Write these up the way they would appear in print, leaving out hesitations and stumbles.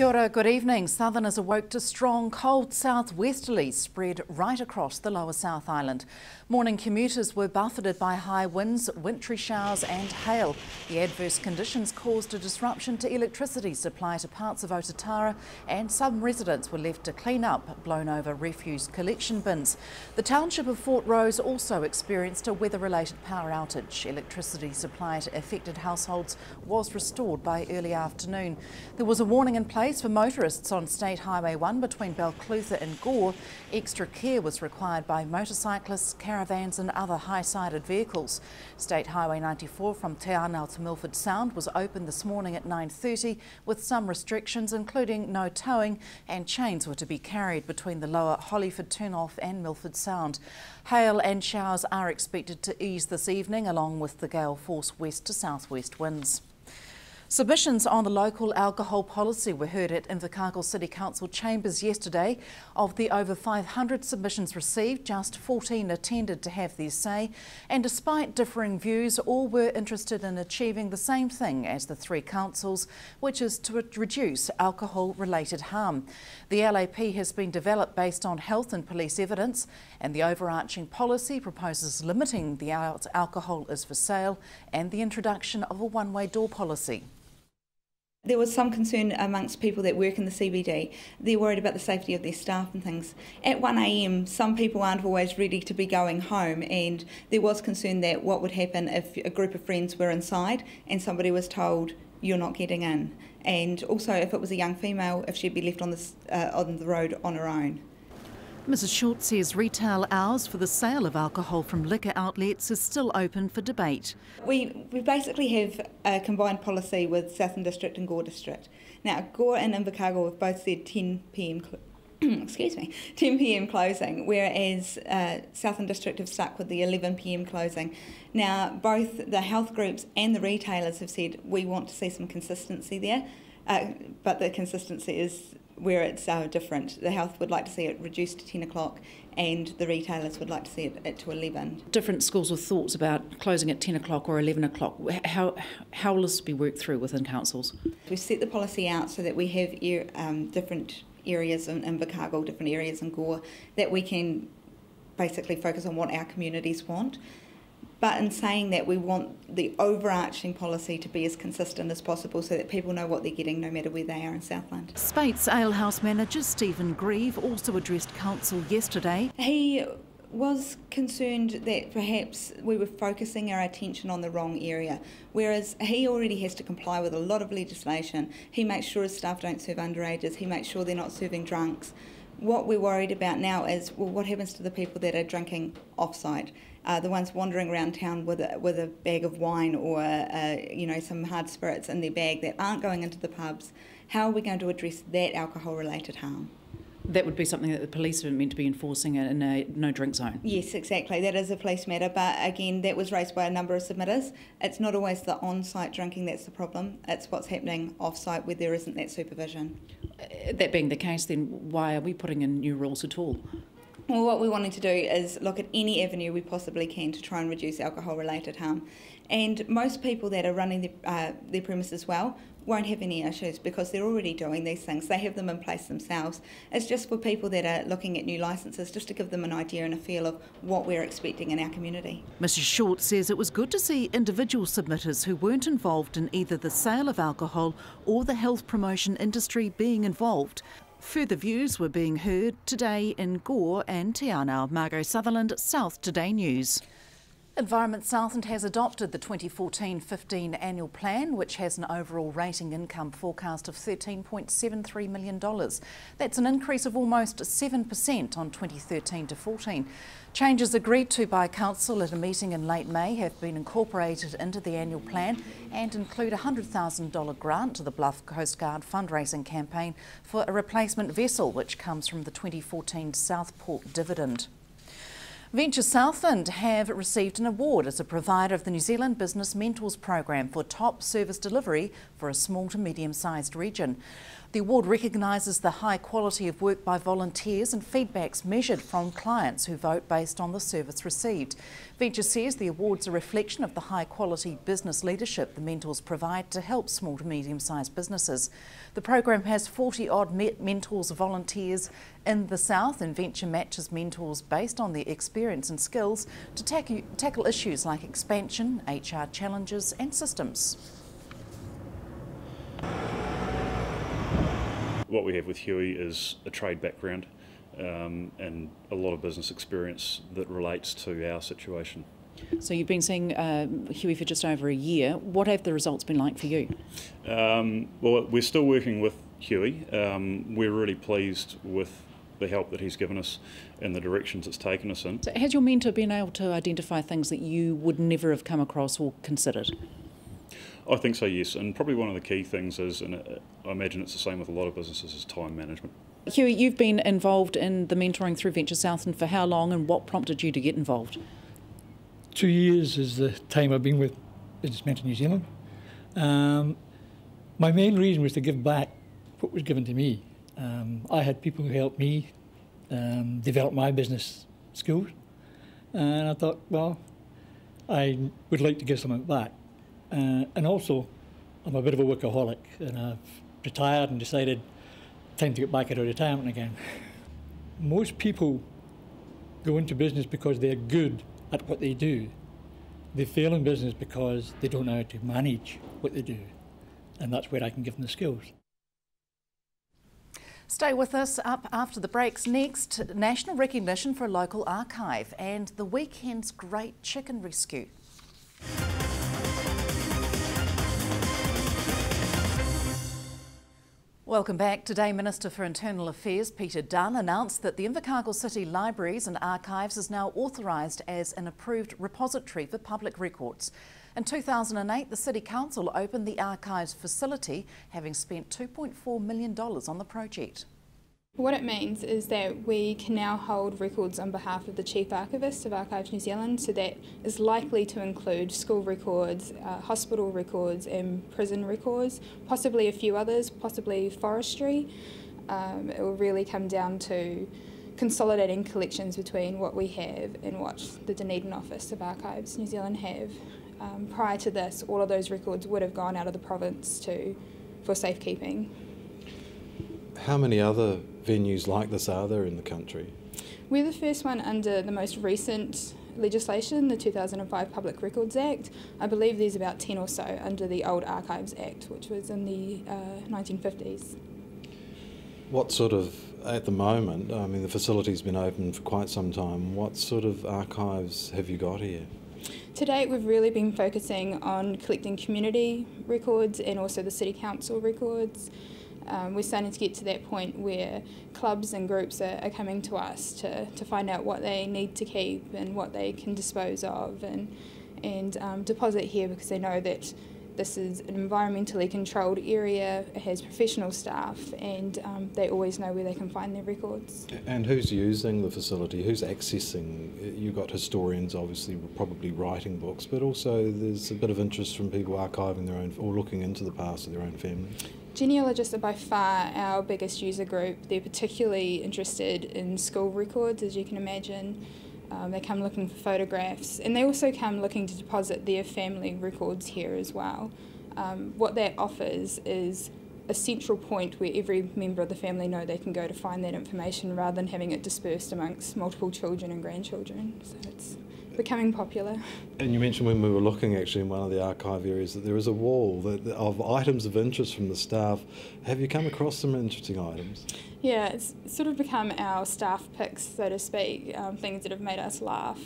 Kia ora, good evening. Southerners awoke to strong, cold southwesterlies spread right across the lower South Island. Morning commuters were buffeted by high winds, wintry showers and hail. The adverse conditions caused a disruption to electricity supply to parts of Otatara, and some residents were left to clean up blown over refuse collection bins. The township of Fort Rose also experienced a weather-related power outage. Electricity supply to affected households was restored by early afternoon. There was a warning in place for motorists on State Highway 1 between Balclutha and Gore. Extra care was required by motorcyclists, caravans and other high-sided vehicles. State Highway 94 from Te Anau to Milford Sound was open this morning at 9:30 with some restrictions, including no towing, and chains were to be carried between the lower Hollyford turn-off and Milford Sound. Hail and showers are expected to ease this evening, along with the gale force west to southwest winds. Submissions on the local alcohol policy were heard at Invercargill City Council chambers yesterday. Of the over 500 submissions received, just 14 attended to have their say, and despite differing views, all were interested in achieving the same thing as the three councils, which is to reduce alcohol-related harm. The LAP has been developed based on health and police evidence, and the overarching policy proposes limiting the hours alcohol is for sale and the introduction of a one-way door policy. There was some concern amongst people that work in the CBD. They're worried about the safety of their staff and things. At 1 a.m, some people aren't always ready to be going home, and there was concern that what would happen if a group of friends were inside and somebody was told, "You're not getting in." And also if it was a young female, if she'd be left on the road on her own. Mrs Schultz says retail hours for the sale of alcohol from liquor outlets is still open for debate. We basically have a combined policy with Southland District and Gore District. Now, Gore and Invercargill have both said 10 p.m. 10 p.m. closing, whereas Southland District have stuck with the 11 p.m. closing. Now, both the health groups and the retailers have said we want to see some consistency there, but the consistency is where it's different. The health would like to see it reduced to 10 o'clock and the retailers would like to see it to 11. Different schools of thoughts about closing at 10 o'clock or 11 o'clock. How will this be worked through within councils? We've set the policy out so that we have different areas in Invercargill, different areas in Gore, that we can basically focus on what our communities want. But in saying that, we want the overarching policy to be as consistent as possible so that people know what they're getting no matter where they are in Southland. Speight's Alehouse manager Stephen Grieve also addressed council yesterday. He was concerned that perhaps we were focusing our attention on the wrong area, whereas he already has to comply with a lot of legislation. He makes sure his staff don't serve underages, he makes sure they're not serving drunks. What we're worried about now is, well, what happens to the people that are drinking off-site? The ones wandering around town with a bag of wine or some hard spirits in their bag that aren't going into the pubs. How are we going to address that alcohol-related harm? That would be something that the police are meant to be enforcing in a no-drink zone. Yes, exactly. That is a police matter, but again, that was raised by a number of submitters. It's not always the on-site drinking that's the problem. It's what's happening off-site where there isn't that supervision. That being the case, then why are we putting in new rules at all? Well, what we wanted to do is look at any avenue we possibly can to try and reduce alcohol-related harm. And most people that are running their premises well won't have any issues because they're already doing these things. They have them in place themselves. It's just for people that are looking at new licences, just to give them an idea and a feel of what we're expecting in our community. Mrs Short says it was good to see individual submitters who weren't involved in either the sale of alcohol or the health promotion industry being involved. Further views were being heard today in Gore and Te Anau. Margot Sutherland, South Today News. Environment Southland has adopted the 2014-15 annual plan, which has an overall rating income forecast of $13.73 million. That's an increase of almost 7% on 2013-14. Changes agreed to by Council at a meeting in late May have been incorporated into the annual plan and include a $100,000 grant to the Bluff Coast Guard fundraising campaign for a replacement vessel, which comes from the 2014 Southport dividend. Venture Southland have received an award as a provider of the New Zealand Business Mentors Program for top service delivery for a small to medium-sized region. The award recognises the high quality of work by volunteers and feedbacks measured from clients who vote based on the service received. Venture says the award's a reflection of the high quality business leadership the mentors provide to help small to medium-sized businesses. The program has 40-odd mentors volunteers in the South, and Venture matches mentors based on their experience and skills to tackle issues like expansion, HR challenges and systems. What we have with Huey is a trade background and a lot of business experience that relates to our situation. So you've been seeing Huey for just over a year. What have the results been like for you? Well, we're still working with Huey. We're really pleased with the help that he's given us and the directions it's taken us in. So has your mentor been able to identify things that you would never have come across or considered? I think so, yes, and probably one of the key things is, and I imagine it's the same with a lot of businesses, is time management. Huey, you've been involved in the mentoring through Venture Southland for how long, and what prompted you to get involved? 2 years is the time I've been with Business Mentor New Zealand. My main reason was to give back what was given to me. I had people who helped me develop my business skills, and I thought, well, I would like to give something back. And also, I'm a bit of a workaholic, and I've retired and decided time to get back out of retirement again. Most people go into business because they're good at what they do. They fail in business because they don't know how to manage what they do, and that's where I can give them the skills. Stay with us. Up after the breaks next, national recognition for a local archive and the weekend's great chicken rescue. Welcome back. Today, Minister for Internal Affairs Peter Dunn announced that the Invercargill City Libraries and Archives is now authorised as an approved repository for public records. In 2008, the City Council opened the Archives facility, having spent $2.4 million on the project. What it means is that we can now hold records on behalf of the Chief Archivist of Archives New Zealand, so that is likely to include school records, hospital records and prison records, possibly a few others, possibly forestry. It will really come down to consolidating collections between what we have and what the Dunedin Office of Archives New Zealand have. Prior to this, all of those records would have gone out of the province for safekeeping. How many other venues like this are there in the country? We're the first one under the most recent legislation, the 2005 Public Records Act. I believe there's about 10 or so under the old Archives Act, which was in the 1950s. What sort of, at the moment, I mean the facility's been open for quite some time, what sort of archives have you got here? To date, we've really been focusing on collecting community records and also the City Council records. We're starting to get to that point where clubs and groups are coming to us to find out what they need to keep and what they can dispose of and deposit here, because they know that this is an environmentally controlled area, it has professional staff, and they always know where they can find their records. And who's using the facility? Who's accessing? You've got historians obviously probably writing books, but also there's a bit of interest from people archiving their own or looking into the past of their own family. Genealogists are by far our biggest user group. They're particularly interested in school records, as you can imagine. They come looking for photographs, and they also come looking to deposit their family records here as well. What that offers is a central point where every member of the family know they can go to find that information, rather than having it dispersed amongst multiple children and grandchildren. So it's becoming popular. And you mentioned when we were looking actually in one of the archive areas that there is a wall of items of interest from the staff. Have you come across some interesting items? Yeah, it's sort of become our staff picks, so to speak, things that have made us laugh.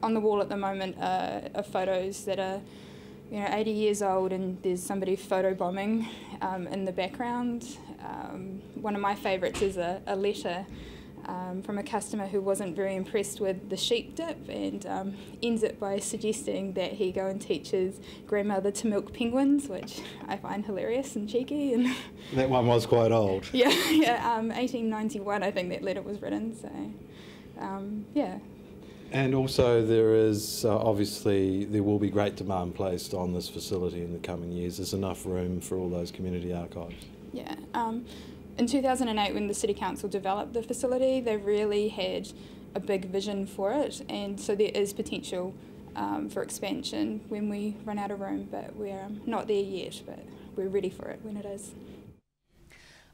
On the wall at the moment are photos that are 80 years old, and there's somebody photobombing in the background. One of my favourites is a letter from a customer who wasn't very impressed with the sheep dip, and ends it by suggesting that he go and teach his grandmother to milk penguins, which I find hilarious and cheeky. And that one was quite old. Yeah, 1891 I think that letter was written, so yeah. And also there is, obviously, there will be great demand placed on this facility in the coming years. There's enough room for all those community archives. Yeah. In 2008, when the City Council developed the facility, they really had a big vision for it, and so there is potential for expansion when we run out of room, but we're not there yet, but we're ready for it when it is.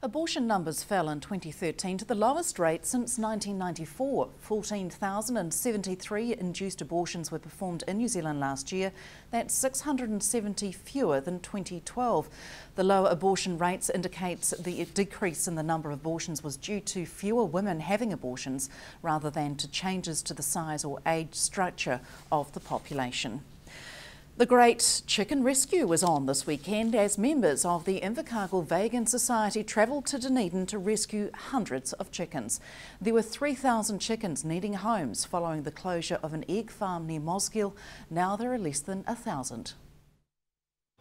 Abortion numbers fell in 2013 to the lowest rate since 1994. 14,073 induced abortions were performed in New Zealand last year. That's 670 fewer than 2012. The lower abortion rates indicates the decrease in the number of abortions was due to fewer women having abortions rather than to changes to the size or age structure of the population. The Great Chicken Rescue was on this weekend as members of the Invercargill Vegan Society travelled to Dunedin to rescue hundreds of chickens. There were 3,000 chickens needing homes following the closure of an egg farm near Mosgiel. Now there are less than 1,000.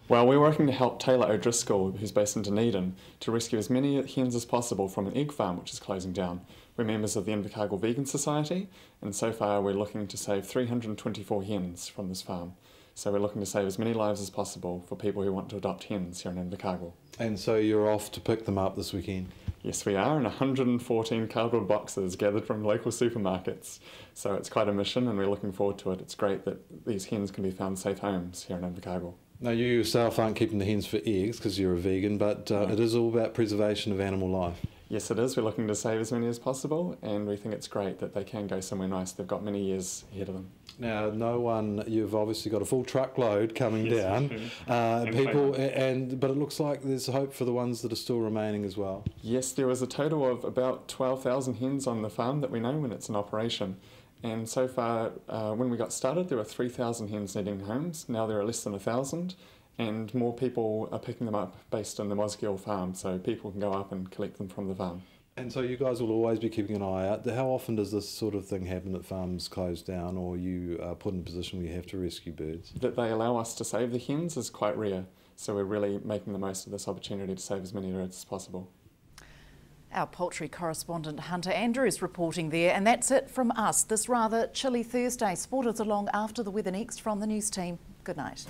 Well, we're working to help Taylor O'Driscoll, who's based in Dunedin, to rescue as many hens as possible from an egg farm which is closing down. We're members of the Invercargill Vegan Society, and so far we're looking to save 324 hens from this farm. So we're looking to save as many lives as possible for people who want to adopt hens here in Invercargill. And so you're off to pick them up this weekend? Yes, we are, in 114 cardboard boxes gathered from local supermarkets. So it's quite a mission and we're looking forward to it. It's great that these hens can be found safe homes here in Invercargill. Now, you yourself aren't keeping the hens for eggs because you're a vegan, but it is all about preservation of animal life. Yes, it is. We're looking to save as many as possible, and we think it's great that they can go somewhere nice. They've got many years ahead of them. Now, you've obviously got a full truckload coming down. But it looks like there's hope for the ones that are still remaining as well. Yes, there was a total of about 12,000 hens on the farm that we know when it's in operation. And so far, when we got started, there were 3,000 hens needing homes. Now there are less than 1,000, and more people are picking them up based on the Mosgiel farm, so people can go up and collect them from the farm. And so you guys will always be keeping an eye out. How often does this sort of thing happen that farms close down or you are put in a position where you have to rescue birds? That they allow us to save the hens is quite rare, so we're really making the most of this opportunity to save as many birds as possible. Our poultry correspondent Hunter Andrews reporting there, and that's it from us this rather chilly Thursday. Sport is along after the weather next from the news team. Good night.